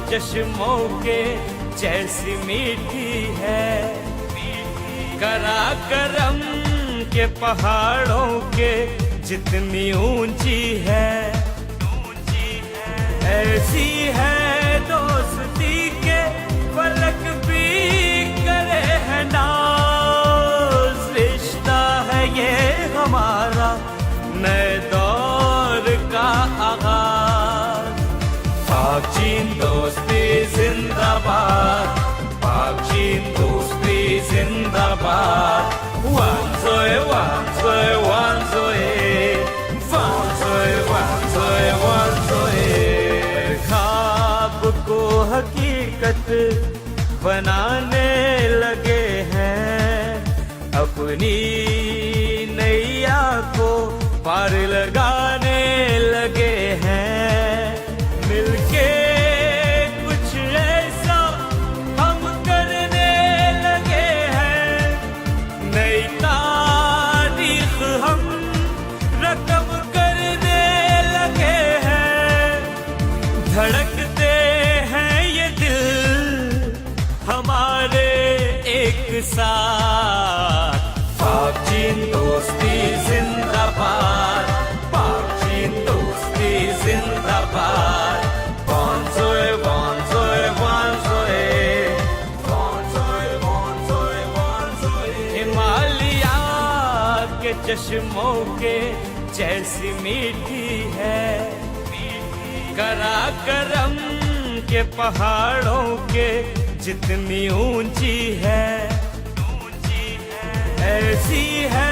चश्मों के जैसी मीठी है, कराकरम के पहाड़ों के जितनी ऊंची है, ऐसी है दोस्ती के फलक भी करे है नाज। रिश्ता है ये हमारा नए दौर का आगाज। पाक चीन दोस्ती जिंदाबाद, पाक चीन दोस्ती जिंदाबाद। वांजोए वांजोए वांजोए वांजोए वांजोए वांजोए। ख्वाब को हकीकत बनाने लगे हैं, अपनी नैया को पार लगाने लगे हैं। मिलके कुछ ऐसा हम करने लगे हैं, नई तारीख हम रकम करने लगे हैं। धड़कते हैं ये दिल हमारे एक साथ। पाक चीन दोस्ती जिंदाबाद, पाक चीन दोस्ती जिंदाबाद। वांजोए वांजोए वांजोए वांजोए वांजोए वांजोए। हिमालय के चश्मों के जैसी मीठी है, कराकरम के पहाड़ों के जितनी ऊंची है, ऐसी है